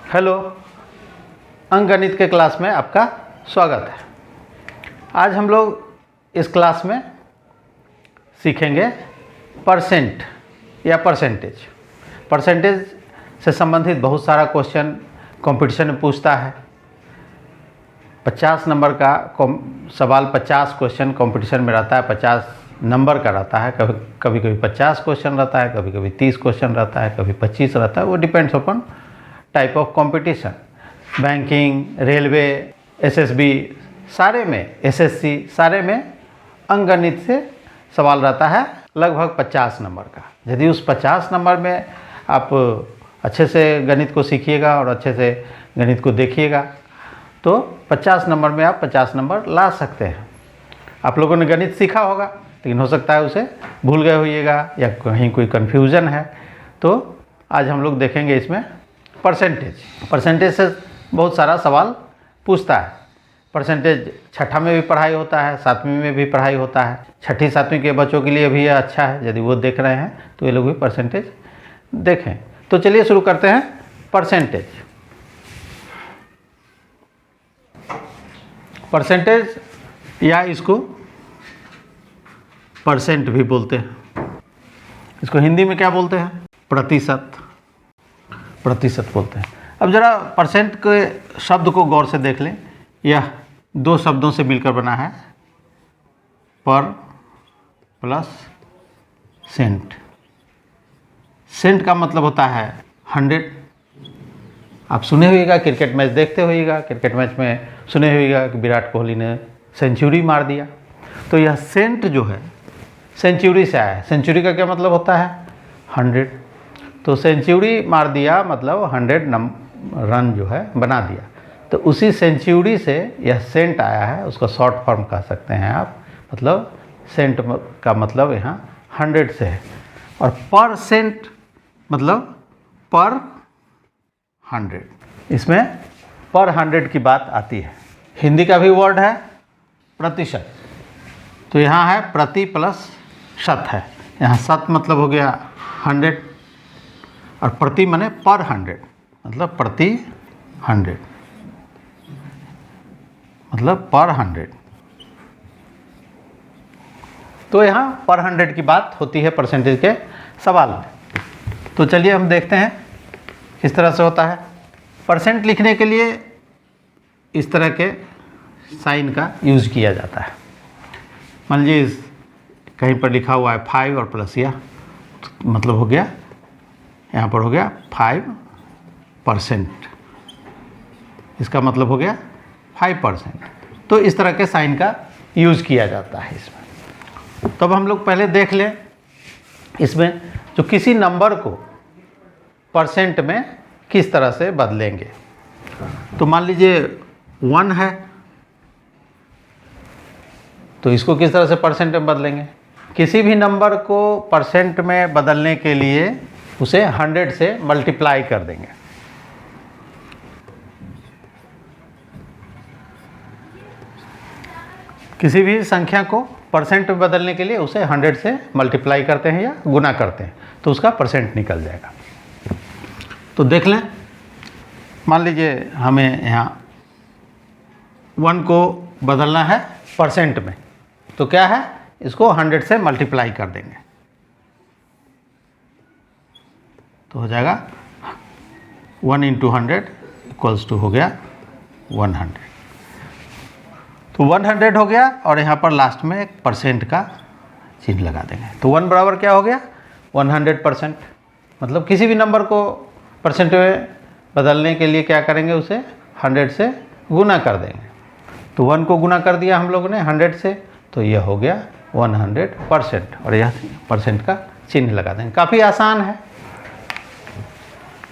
Hello, अंकगणित के class में आपका स्वागत है। आज हम लोग इस क्लास में सीखेंगे परसेंट या परसेंटेज। परसेंटेज से संबंधित बहुत सारा क्वेश्चन कंपटीशन में पूछता है। 50 नंबर का सवाल 50 क्वेश्चन कंपटीशन में रहता है, 50 नंबर का रहता है। कभी कभी 50 क्वेश्चन रहता है, कभी कभी 30 क्वेश्चन रहता है, कभी 25 रहता है। वो depends upon type of competition. Banking, railway, SSB सारे में, एसएससी सारे में अंकगणित से सवाल रहता है लगभग 50 नंबर का। यदि उस 50 नंबर में आप अच्छे से गणित को सीखिएगा और अच्छे से गणित को देखिएगा तो 50 नंबर में आप 50 नंबर ला सकते हैं। आप लोगों ने गणित सीखा होगा, लेकिन हो सकता है उसे भूल गए होइएगा या कहीं कोई कन्फ्यूज़न है। तो आज हम लोग देखेंगे इसमें परसेंटेज से बहुत सारा सवाल पूछता है। परसेंटेज छठा में भी पढ़ाई होता है, 7वीं में भी पढ़ाई होता है। छठी 7वीं के बच्चों के लिए भी यह अच्छा है, यदि वो देख रहे हैं तो ये लोग भी परसेंटेज देखें। तो चलिए शुरू करते हैं। परसेंटेज या इसको परसेंट भी बोलते हैं। इसको हिंदी में क्या बोलते हैं? प्रतिशत बोलते हैं। अब ज़रा परसेंट के शब्द को गौर से देख लें। यह दो शब्दों से मिलकर बना है, पर प्लस सेंट। सेंट का मतलब होता है 100। आप सुने होइएगा, क्रिकेट मैच देखते होइएगा, क्रिकेट मैच में सुने होइएगा कि विराट कोहली ने सेंचुरी मार दिया। तो यह सेंट जो है सेंचुरी से आया है। सेंचुरी का क्या मतलब होता है? 100। तो सेंचुरी मार दिया मतलब 100 रन जो है बना दिया। तो उसी सेंचुरी से यह सेंट आया है, उसका शॉर्ट फॉर्म कह सकते हैं आप। मतलब सेंट का मतलब यहाँ 100 से है। और परसेंट मतलब पर 100। इसमें पर 100 की बात आती है। हिंदी का भी वर्ड है प्रतिशत। तो यहाँ है प्रति प्लस शत है। यहाँ शत मतलब हो गया 100 और प्रति माने पर 100 मतलब प्रति 100 मतलब पर 100। तो यहाँ पर 100 की बात होती है परसेंटेज के सवाल में। तो चलिए हम देखते हैं किस तरह से होता है। परसेंट लिखने के लिए इस तरह के साइन का यूज़ किया जाता है। मान लीजिए कहीं पर लिखा हुआ है 5 और प्लस यह, तो मतलब हो गया, यहाँ पर हो गया 5%। इसका मतलब हो गया 5%। तो इस तरह के साइन का यूज़ किया जाता है इसमें। तो अब हम लोग पहले देख लें इसमें जो किसी नंबर को परसेंट में किस तरह से बदलेंगे। तो मान लीजिए 1 है, तो इसको किस तरह से परसेंट में बदलेंगे? किसी भी नंबर को परसेंट में बदलने के लिए उसे 100 से मल्टीप्लाई कर देंगे। किसी भी संख्या को परसेंट में बदलने के लिए उसे 100 से मल्टीप्लाई करते हैं या गुना करते हैं, तो उसका परसेंट निकल जाएगा। तो देख लें, मान लीजिए हमें यहाँ 1 को बदलना है परसेंट में, तो क्या है, इसको 100 से मल्टीप्लाई कर देंगे तो हो जाएगा 1 × 100 इक्वल्स टू हो गया 100। तो 100 हो गया और यहाँ पर लास्ट में एक परसेंट का चिन्ह लगा देंगे। तो 1 बराबर क्या हो गया? 100%। मतलब किसी भी नंबर को परसेंट में बदलने के लिए क्या करेंगे, उसे 100 से गुना कर देंगे। तो 1 को गुना कर दिया हम लोगों ने 100 से, तो यह हो गया 100% और यह परसेंट का चिन्ह लगा देंगे। काफ़ी आसान है।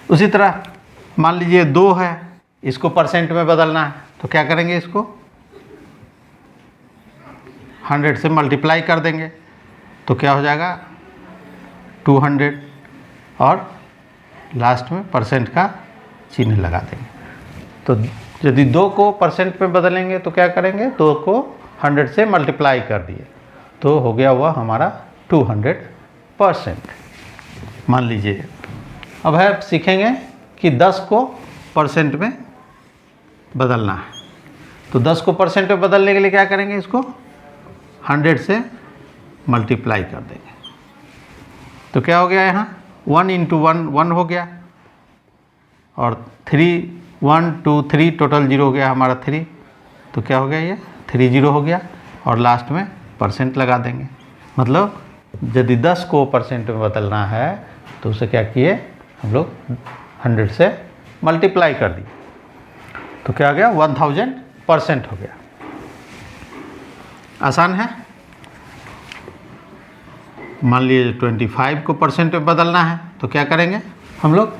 उसी तरह मान लीजिए 2 है, इसको परसेंट में बदलना है, तो क्या करेंगे, इसको 100 से मल्टीप्लाई कर देंगे तो क्या हो जाएगा 200 और लास्ट में परसेंट का चिन्ह लगा देंगे। तो यदि 2 को परसेंट में बदलेंगे तो क्या करेंगे, 2 को 100 से मल्टीप्लाई कर दिए तो हो गया हुआ हमारा 200%। मान लीजिए अब है सीखेंगे कि 10 को परसेंट में बदलना है। तो 10 को परसेंट में बदलने के लिए क्या करेंगे, इसको 100 से मल्टीप्लाई कर देंगे। तो क्या हो गया यहाँ 1 इंटू 1 1 हो गया, और 3 1 2 3 टोटल 0 हो गया हमारा 3। तो क्या हो गया, ये 3 0 हो गया, और लास्ट में परसेंट लगा देंगे। मतलब यदि 10 को परसेंट में बदलना है तो उसे क्या किए हम लोग 100 से मल्टीप्लाई कर दिए। तो क्या हो गया 1000% हो गया। आसान है। मान लीजिए 25 को परसेंट में बदलना है तो क्या करेंगे हम लोग,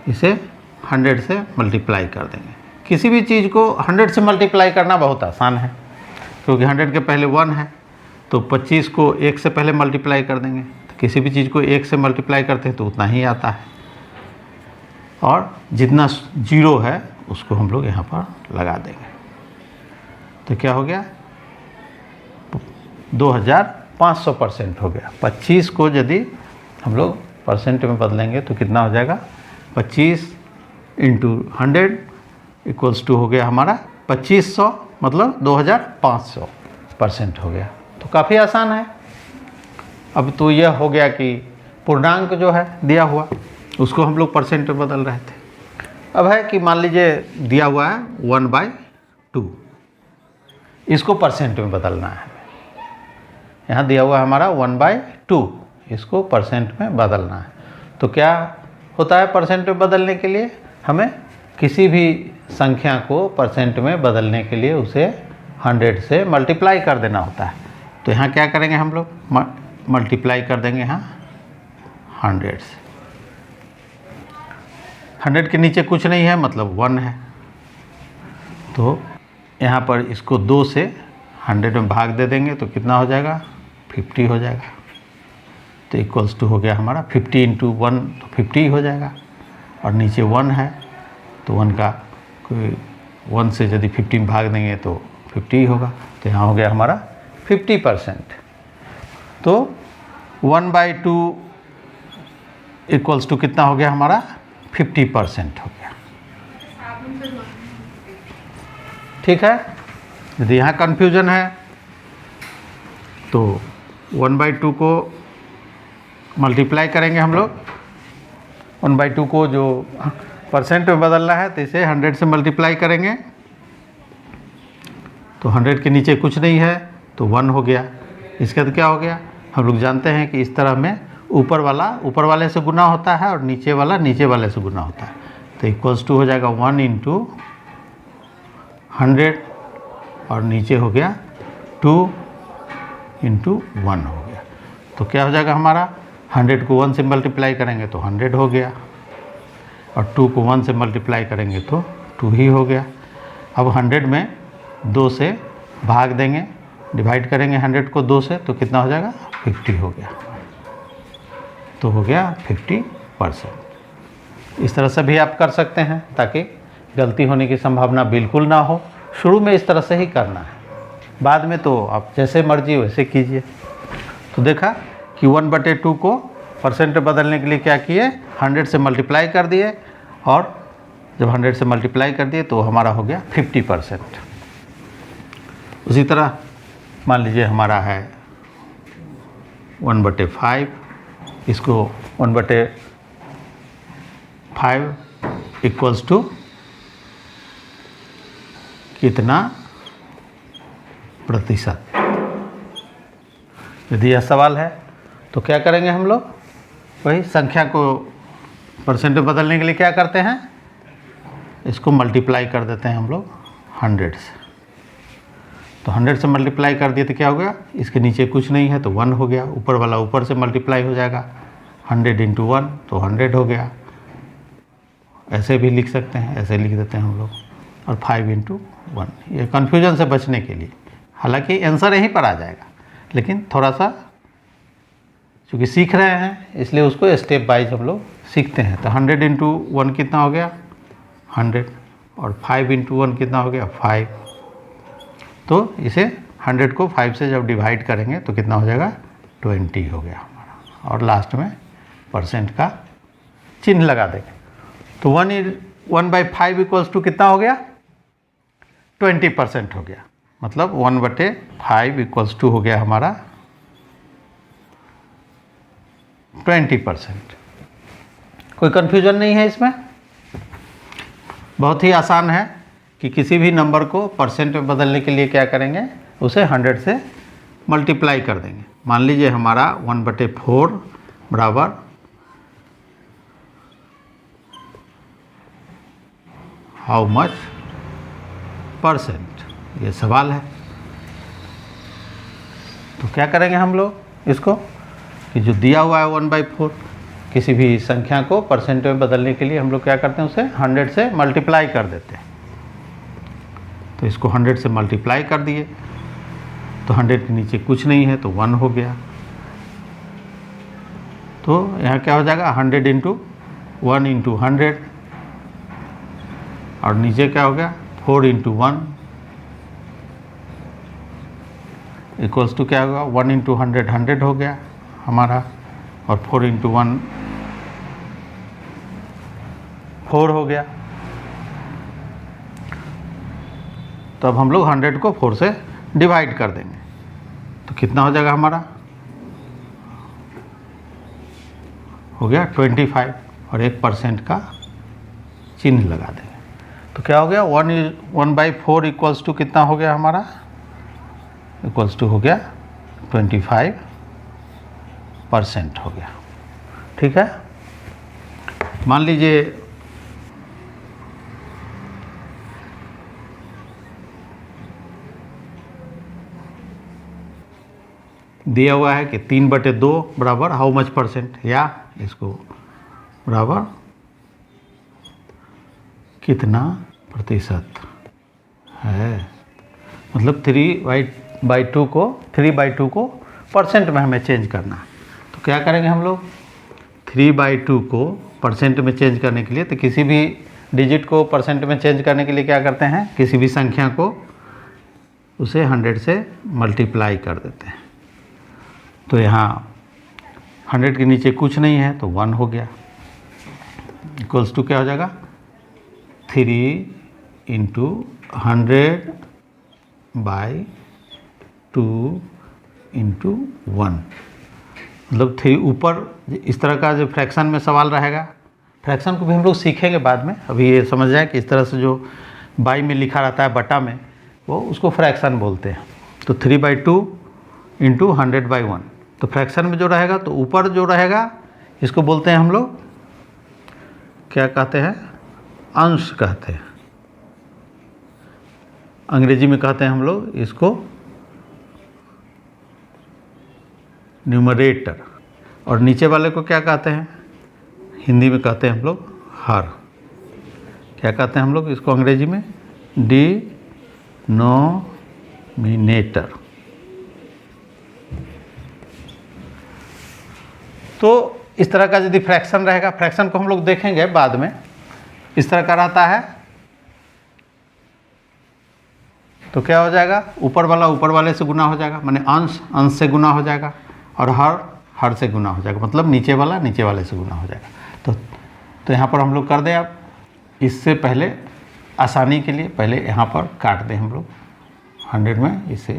इसे 100 से मल्टीप्लाई कर देंगे। किसी भी चीज़ को 100 से मल्टीप्लाई करना बहुत आसान है, क्योंकि 100 के पहले 1 है, तो 25 को 1 से पहले मल्टीप्लाई कर देंगे। तो किसी भी चीज़ को 1 से मल्टीप्लाई करते हैं तो उतना ही आता है, और जितना 0 है उसको हम लोग यहाँ पर लगा देंगे। तो क्या हो गया 2500% हो गया। 25 को यदि हम लोग परसेंट में बदलेंगे तो कितना हो जाएगा, 25 इंटू 100 इक्वल्स टू हो गया हमारा 2500, मतलब 2500% हो गया। तो काफ़ी आसान है। अब तो यह हो गया कि पूर्णांक जो है दिया हुआ उसको हम लोग परसेंट में बदल रहे थे। अब है कि मान लीजिए दिया हुआ है 1/2, इसको परसेंट में बदलना है। यहाँ दिया हुआ है हमारा 1/2, इसको परसेंट में बदलना है। तो क्या होता है परसेंट में बदलने के लिए, हमें किसी भी संख्या को परसेंट में बदलने के लिए उसे 100 से मल्टीप्लाई कर देना होता है। तो यहाँ क्या करेंगे हम लोग, मल्टीप्लाई कर देंगे यहाँ 100 से। 100 के नीचे कुछ नहीं है, मतलब 1 है। तो यहाँ पर इसको 2 से 100 में भाग दे देंगे तो कितना हो जाएगा 50 हो जाएगा। तो इक्वल्स टू हो गया हमारा 50 इंटू 1 तो 50 हो जाएगा, और नीचे 1 है तो 1 का कोई 1 से यदि 50 में भाग देंगे तो 50 होगा। तो यहाँ हो गया हमारा 50%। तो 1/2 इक्वल्स टू कितना हो गया हमारा 50% हो गया। ठीक है। यदि यहाँ कन्फ्यूजन है तो 1/2 को मल्टीप्लाई करेंगे हम लोग। 1/2 को जो परसेंट में बदलना है तो इसे 100 से मल्टीप्लाई करेंगे। तो 100 के नीचे कुछ नहीं है तो 1 हो गया। इसके बाद क्या हो गया, हम लोग जानते हैं कि इस तरह में ऊपर वाला ऊपर वाले से गुना होता है और नीचे वाला नीचे वाले से गुना होता है। तो इक्वल्स टू हो जाएगा 1 इंटू 100, और नीचे हो गया 2 इंटू 1 हो गया। तो क्या हो जाएगा हमारा, 100 को 1 से मल्टीप्लाई करेंगे तो 100 हो गया, और 2 को 1 से मल्टीप्लाई करेंगे तो 2 ही हो गया। अब 100 में 2 से भाग देंगे, डिवाइड करेंगे 100 को 2 से तो कितना हो जाएगा 50 हो गया। तो हो गया 50%। इस तरह से भी आप कर सकते हैं ताकि गलती होने की संभावना बिल्कुल ना हो। शुरू में इस तरह से ही करना है, बाद में तो आप जैसे मर्जी वैसे कीजिए। तो देखा कि 1/2 को परसेंट में बदलने के लिए क्या किए, 100 से मल्टीप्लाई कर दिए, और जब 100 से मल्टीप्लाई कर दिए तो हमारा हो गया 50%। उसी तरह मान लीजिए हमारा है 1/5, इसको 1/5 इक्वल्स टू कितना प्रतिशत। यदि यह सवाल है तो क्या करेंगे हम लोग, वही संख्या को परसेंट में बदलने के लिए क्या करते हैं, इसको मल्टीप्लाई कर देते हैं हम लोग 100 से। तो 100 से मल्टीप्लाई कर दिए तो क्या हो गया, इसके नीचे कुछ नहीं है तो 1 हो गया, ऊपर वाला ऊपर से मल्टीप्लाई हो जाएगा, 100 इंटू 1 तो 100 हो गया। ऐसे भी लिख सकते हैं, ऐसे लिख देते हैं हम लोग, और 5 इंटू 1, ये कन्फ्यूजन से बचने के लिए। हालांकि आंसर यहीं पर आ जाएगा, लेकिन थोड़ा सा चूँकि सीख रहे हैं इसलिए उसको स्टेप वाइज हम लोग सीखते हैं। तो 100 इंटू 1 कितना हो गया 100, और 5 इंटू 1 कितना हो गया 5। तो इसे 100 को 5 से जब डिवाइड करेंगे तो कितना हो जाएगा 20 हो गया हमारा, और लास्ट में परसेंट का चिन्ह लगा देंगे। तो 1/5 इक्वल्स टू कितना हो गया? 20% हो गया। मतलब 1/5 इक्वल्स टू हो गया हमारा 20%। कोई कन्फ्यूजन नहीं है इसमें? बहुत ही आसान है कि किसी भी नंबर को परसेंट में बदलने के लिए क्या करेंगे, उसे 100 से मल्टीप्लाई कर देंगे। मान लीजिए हमारा 1/4 बराबर हाउ मच परसेंट, ये सवाल है। तो क्या करेंगे हम लोग इसको, कि जो दिया हुआ है 1/4, किसी भी संख्या को परसेंट में बदलने के लिए हम लोग क्या करते हैं, उसे 100 से मल्टीप्लाई कर देते हैं। तो इसको 100 से मल्टीप्लाई कर दिए तो 100 के नीचे कुछ नहीं है तो 1 हो गया। तो यहाँ क्या हो जाएगा, 100 इंटू 1 इंटू 100, और नीचे क्या हो गया 4 इंटू 1 इक्वल्स टू क्या होगा 1 इंटू 100 100 हो गया हमारा, और 4 इंटू 1 4 हो गया। तो अब हम लोग 100 को 4 से डिवाइड कर देंगे तो कितना हो जाएगा हमारा, हो गया 25, और 1% का चिन्ह लगा देंगे। तो क्या हो गया 1/4 इक्वल्स टू कितना हो गया हमारा, इक्वल्स टू हो गया 25% हो गया। ठीक है, मान लीजिए दिया हुआ है कि 3/2 बराबर हाउ मच परसेंट, या इसको बराबर कितना प्रतिशत है। मतलब 3/2 को परसेंट में हमें चेंज करना है। तो क्या करेंगे हम लोग, 3/2 को परसेंट में चेंज करने के लिए, तो किसी भी डिजिट को परसेंट में चेंज करने के लिए क्या करते हैं, किसी भी संख्या को उसे 100 से मल्टीप्लाई कर देते हैं। तो यहाँ 100 के नीचे कुछ नहीं है तो 1 हो गया, इक्वल्स टू क्या हो जाएगा 3 इंटू 100/2 इंटू 1। मतलब 3 ऊपर इस तरह का जो फ्रैक्शन में सवाल रहेगा, फ्रैक्शन को भी हम लोग सीखेंगे बाद में। अभी ये समझ जाए कि इस तरह से जो बाई में लिखा रहता है बटा में, वो उसको फ्रैक्शन बोलते हैं। तो 3/2 इंटू 100/1, तो फ्रैक्शन में जो रहेगा तो ऊपर जो रहेगा इसको बोलते हैं हम लोग, क्या कहते हैं, अंश कहते हैं। अंग्रेजी में कहते हैं हम लोग इसको न्यूमरेटर, और नीचे वाले को क्या कहते हैं, हिंदी में कहते हैं हम लोग हर। क्या कहते हैं हम लोग इसको अंग्रेजी में, डिनोमिनेटर। तो इस तरह का यदि फ्रैक्शन रहेगा, फ्रैक्शन को हम लोग देखेंगे बाद में, इस तरह का रहता है तो क्या हो जाएगा, ऊपर वाला ऊपर वाले से गुना हो जाएगा, माने अंश अंश से गुना हो जाएगा, और हर से गुना हो जाएगा, मतलब नीचे वाला नीचे वाले से गुना हो जाएगा। तो यहाँ पर हम लोग कर दें, अब इससे पहले आसानी के लिए पहले यहाँ पर काट दें हम लोग, 100 में इसे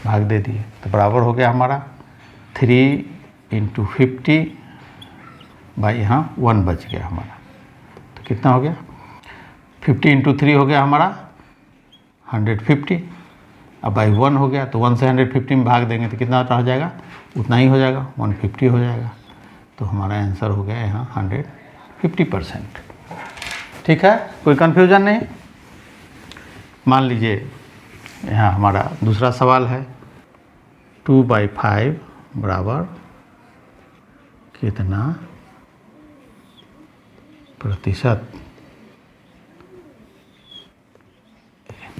भाग दे दिए तो बराबर हो गया हमारा 3 इंटू 50 बाई यहाँ 1 बच गया हमारा। तो कितना हो गया 50 इंटू 3 हो गया हमारा 150, अब बाई 1 हो गया, तो 1 से 150 में भाग देंगे तो कितना रह जाएगा, उतना ही हो जाएगा, 150 हो जाएगा। तो हमारा आंसर हो गया यहाँ 150%। ठीक है, कोई कन्फ्यूजन नहीं। मान लीजिए यहाँ हमारा दूसरा सवाल है, 2/5 बराबर कितना प्रतिशत,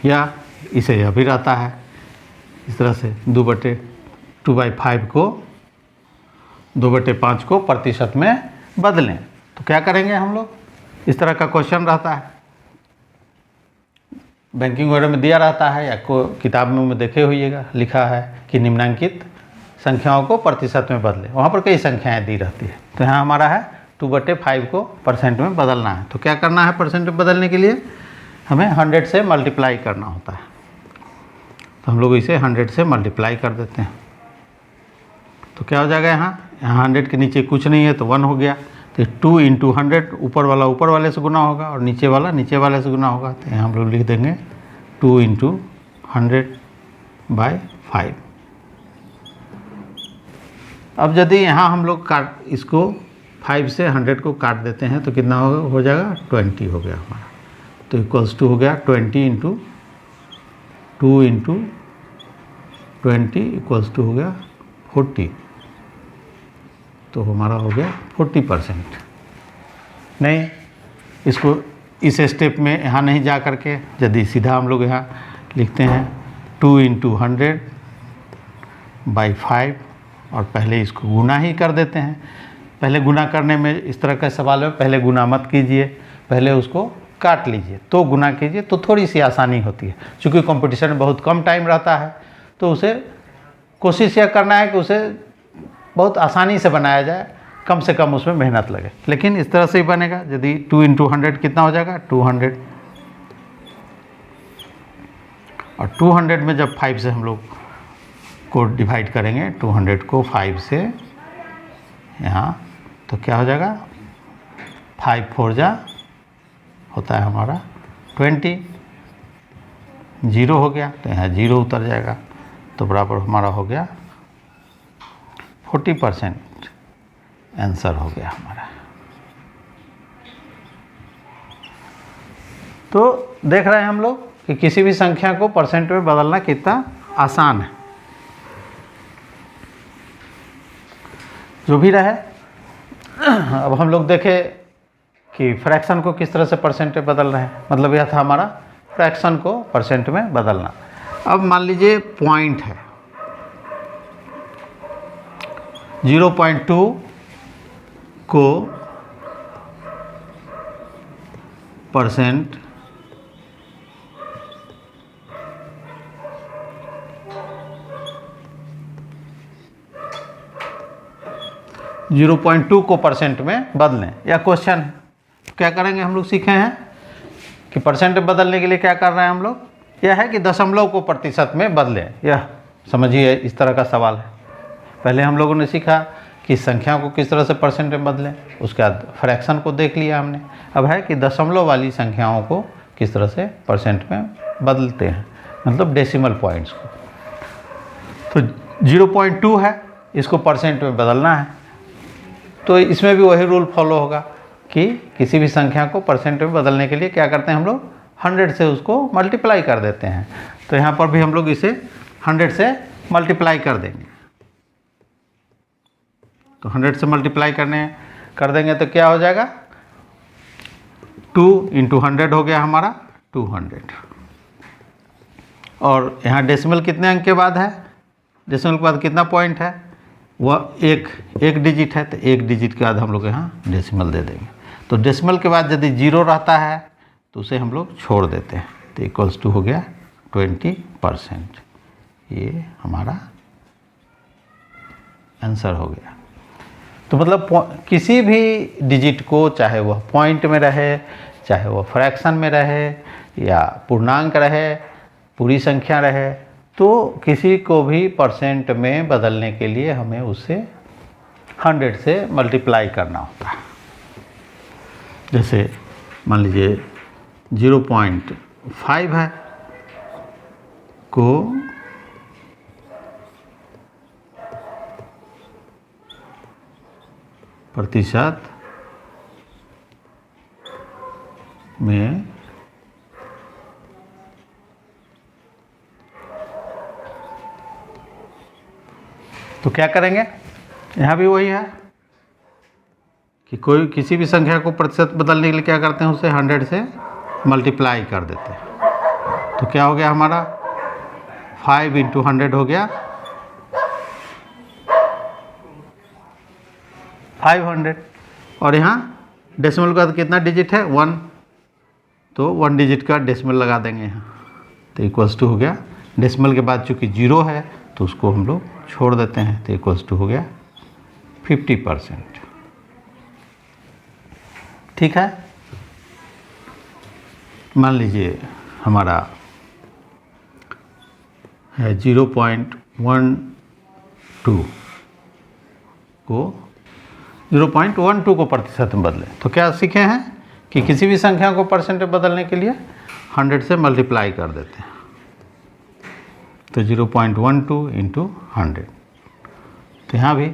या इसे यह भी रहता है इस तरह से 2/5 को 2/5 को प्रतिशत में बदलें। तो क्या करेंगे हम लोग, इस तरह का क्वेश्चन रहता है, बैंकिंग वगैरह में दिया रहता है, या किताब में देखे होइएगा, लिखा है कि निम्नांकित संख्याओं को प्रतिशत में बदलें। वहाँ पर कई संख्याएं दी रहती है। तो यहाँ हमारा है 2/5 को परसेंट में बदलना है। तो क्या करना है, परसेंट में बदलने के लिए हमें 100 से मल्टीप्लाई करना होता है। तो हम लोग इसे 100 से मल्टीप्लाई कर देते हैं। तो क्या हो जाएगा, यहाँ 100 के नीचे कुछ नहीं है तो 1 हो गया। तो 2 × 100, ऊपर वाला ऊपर वाले से गुना होगा और नीचे वाला नीचे वाले से गुना होगा। तो यहाँ हम लोग लिख देंगे 2 × 100/5। अब यदि यहाँ हम लोग इसको 5 से 100 को काट देते हैं तो कितना हो जाएगा, 20 हो गया हमारा। तो इक्वल्स टू हो गया 20 × 2 × 20 इक्वल्स टू हो गया 40। तो हमारा हो गया 40%। नहीं, इसको इस स्टेप में यहाँ नहीं जा करके यदि सीधा हम लोग यहाँ लिखते हैं 2 × 100/5 और पहले इसको गुना ही कर देते हैं। पहले गुना करने में इस तरह का सवाल है, पहले गुना मत कीजिए, पहले उसको काट लीजिए तो गुना कीजिए, तो थोड़ी सी आसानी होती है। क्योंकि कंपटीशन में बहुत कम टाइम रहता है तो उसे कोशिश यह करना है कि उसे बहुत आसानी से बनाया जाए, कम से कम उसमें मेहनत लगे। लेकिन इस तरह से ही बनेगा। यदि 2 × 100 कितना हो जाएगा, 200। और 200 में जब 5 से हम लोग को डिवाइड करेंगे, 200 को 5 से यहाँ, तो क्या हो जाएगा, 5 4 जा होता है हमारा 20, 0 हो गया तो यहाँ 0 उतर जाएगा। तो बराबर हमारा हो गया 40% आंसर हो गया हमारा। तो देख रहे हैं हम लोग कि किसी भी संख्या को परसेंट में बदलना कितना आसान है। जो भी रहे, अब हम लोग देखें कि फ्रैक्शन को किस तरह से परसेंट में बदल रहे हैं। मतलब यह था हमारा फ्रैक्शन को परसेंट में बदलना। अब मान लीजिए पॉइंट है 0.2 को परसेंट को परसेंट में बदलें, या क्वेश्चन है। क्या करेंगे हम लोग, सीखे हैं कि परसेंट में बदलने के लिए क्या कर रहे हैं हम लोग, यह है कि दशमलव को प्रतिशत में बदलें। यह समझिए इस तरह का सवाल है। पहले हम लोगों ने सीखा कि संख्या को किस तरह से परसेंट में बदलें, उसके बाद फ्रैक्शन को देख लिया हमने। अब है कि दशमलव वाली संख्याओं को किस तरह से परसेंट में बदलते हैं, मतलब डेसिमल पॉइंट्स को। तो 0.2 है, इसको परसेंट में बदलना है। तो इसमें भी वही रूल फॉलो होगा कि किसी भी संख्या को परसेंट में बदलने के लिए क्या करते हैं हम लोग, 100 से उसको मल्टीप्लाई कर देते हैं। तो यहाँ पर भी हम लोग इसे 100 से मल्टीप्लाई कर देंगे। तो 100 से मल्टीप्लाई कर देंगे तो क्या हो जाएगा, 2 × 100 हो गया हमारा 200। और यहाँ डेसिमल कितने अंक के बाद है, डेसिमल के बाद कितना पॉइंट है, वह एक डिजिट है। तो एक डिजिट के बाद हम लोग यहाँ डेसिमल दे देंगे। तो डेसिमल के बाद यदि 0 रहता है तो उसे हम लोग छोड़ देते हैं। तो इक्वल्स टू हो गया 20%। ये हमारा आंसर हो गया। तो मतलब किसी भी डिजिट को, चाहे वह पॉइंट में रहे, चाहे वह फ्रैक्शन में रहे, या पूर्णांक रहे, पूरी संख्या रहे, तो किसी को भी परसेंट में बदलने के लिए हमें उसे 100 से मल्टीप्लाई करना होता है। जैसे मान लीजिए 0.5 है को प्रतिशत में तो क्या करेंगे, यहाँ भी वही है कि कोई किसी भी संख्या को प्रतिशत बदलने के लिए क्या करते हैं, उसे 100 से मल्टीप्लाई कर देते हैं। तो क्या हो गया हमारा, 5 × 100 हो गया 500। और यहाँ डेसिमल का कितना डिजिट है, 1, तो 1 डिजिट का डेसिमल लगा देंगे यहाँ। तो इक्वल्स टू हो गया, डेसिमल के बाद चूँकि 0 है तो उसको हम लोग छोड़ देते हैं। तो इक्वल्स टू हो गया 50%। ठीक है। मान लीजिए हमारा है 0.12 को 0.12 को प्रतिशत में बदलें। तो क्या सीखे हैं कि किसी भी संख्या को परसेंट में बदलने के लिए 100 से मल्टीप्लाई कर देते हैं। तो 0.12 इंटू 100। तो यहाँ भी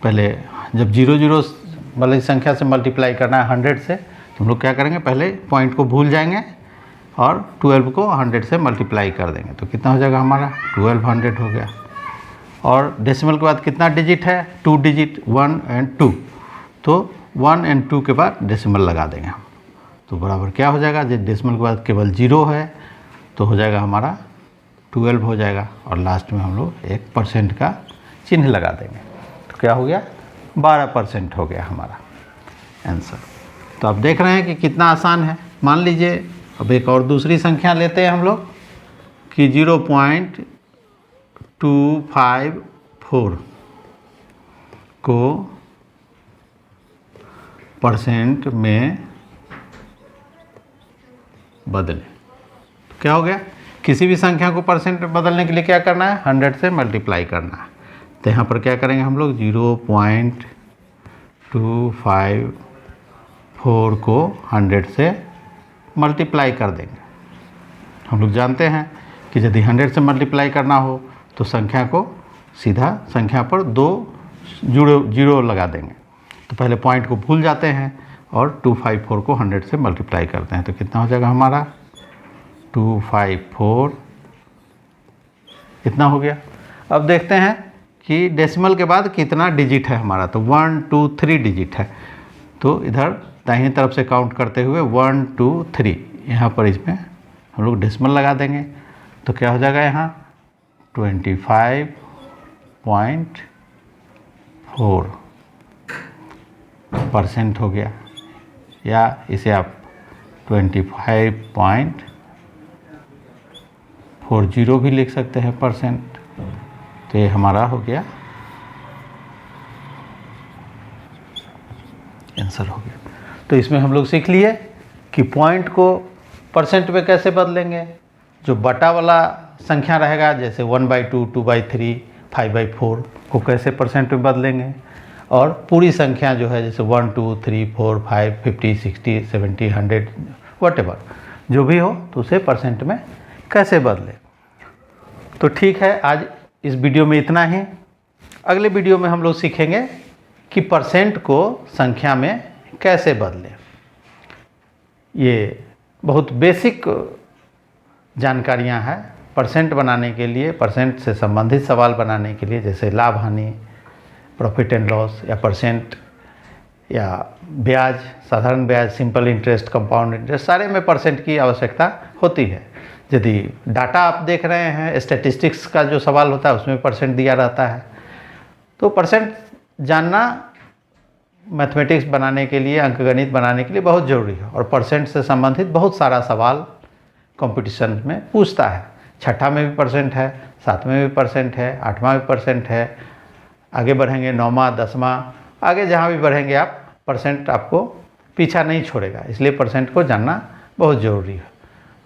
पहले जब 00 वाली संख्या से मल्टीप्लाई करना है 100 से, तो हम लोग क्या करेंगे, पहले पॉइंट को भूल जाएंगे और 12 को 100 से मल्टीप्लाई कर देंगे। तो कितना हो जाएगा हमारा 1200 हो गया। और डेसिमल के बाद कितना डिजिट है, 2 डिजिट, 1 एंड 2। तो 1 एंड 2 के बाद डेसिमल लगा देंगे हम। तो बराबर क्या हो जाएगा, जब डेसिमल के बाद केवल 0 है तो हो जाएगा हमारा 12 हो जाएगा। और लास्ट में हम लोग 1% का चिन्ह लगा देंगे। तो क्या हो गया, 12% हो गया हमारा आंसर। तो आप देख रहे हैं कि कितना आसान है। मान लीजिए अब एक और दूसरी संख्या लेते हैं हम लोग कि 0.254 को परसेंट में बदलें। क्या हो गया, किसी भी संख्या को परसेंट में बदलने के लिए क्या करना है, 100 से मल्टीप्लाई करना है। तो यहाँ पर क्या करेंगे हम लोग, 0.254 को 100 से मल्टीप्लाई कर देंगे। हम लोग जानते हैं कि यदि 100 से मल्टीप्लाई करना हो तो संख्या को सीधा संख्या पर 2 जीरो लगा देंगे। तो पहले पॉइंट को भूल जाते हैं और 254 को 100 से मल्टीप्लाई करते हैं। तो कितना हो जाएगा हमारा 254 इतना हो गया। अब देखते हैं कि डेसिमल के बाद कितना डिजिट है हमारा। तो 1 2 3 डिजिट है। तो इधर दाहिनी तरफ से काउंट करते हुए 1 2 3 यहाँ पर इसमें हम लोग डेसिमल लगा देंगे। तो क्या हो जाएगा यहाँ 25.4% हो गया, या इसे आप 25.40 भी लिख सकते हैं परसेंट। तो ये हमारा हो गया आंसर हो गया। तो इसमें हम लोग सीख लिए कि पॉइंट को परसेंट में कैसे बदलेंगे। जो बटा वाला संख्या रहेगा जैसे 1/2, 2/3, 5/4 को कैसे परसेंट में बदलेंगे, और पूरी संख्या जो है जैसे 1 2 3 4 5 50 60 70 100 व्हाटएवर जो भी हो तो उसे परसेंट में कैसे बदलें। तो ठीक है, आज इस वीडियो में इतना ही। अगले वीडियो में हम लोग सीखेंगे कि परसेंट को संख्या में कैसे बदलें। ये बहुत बेसिक जानकारियां हैं परसेंट बनाने के लिए, परसेंट से संबंधित सवाल बनाने के लिए, जैसे लाभ हानि, प्रॉफिट एंड लॉस, या परसेंट, या ब्याज, साधारण ब्याज, सिंपल इंटरेस्ट, कंपाउंड इंटरेस्ट, सारे में परसेंट की आवश्यकता होती है। यदि डाटा आप देख रहे हैं, स्टैटिस्टिक्स का जो सवाल होता है उसमें परसेंट दिया रहता है। तो परसेंट जानना मैथमेटिक्स बनाने के लिए, अंकगणित बनाने के लिए बहुत ज़रूरी है। और परसेंट से संबंधित बहुत सारा सवाल कंपटीशन में पूछता है। छठा में भी परसेंट है, 7वें में भी परसेंट है, 8वां में परसेंट है, आगे बढ़ेंगे 9वां 10वां, आगे जहाँ भी बढ़ेंगे आप, परसेंट आपको पीछा नहीं छोड़ेगा। इसलिए परसेंट को जानना बहुत ज़रूरी है।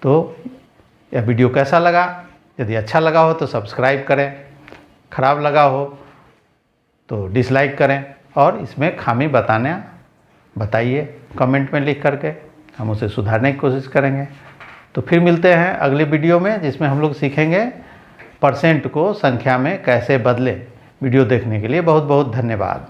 तो यह वीडियो कैसा लगा, यदि अच्छा लगा हो तो सब्सक्राइब करें, ख़राब लगा हो तो डिसलाइक करें, और इसमें खामी बताइए कमेंट में लिख करके, हम उसे सुधारने की कोशिश करेंगे। तो फिर मिलते हैं अगले वीडियो में, जिसमें हम लोग सीखेंगे परसेंट को संख्या में कैसे बदलें। वीडियो देखने के लिए बहुत बहुत धन्यवाद।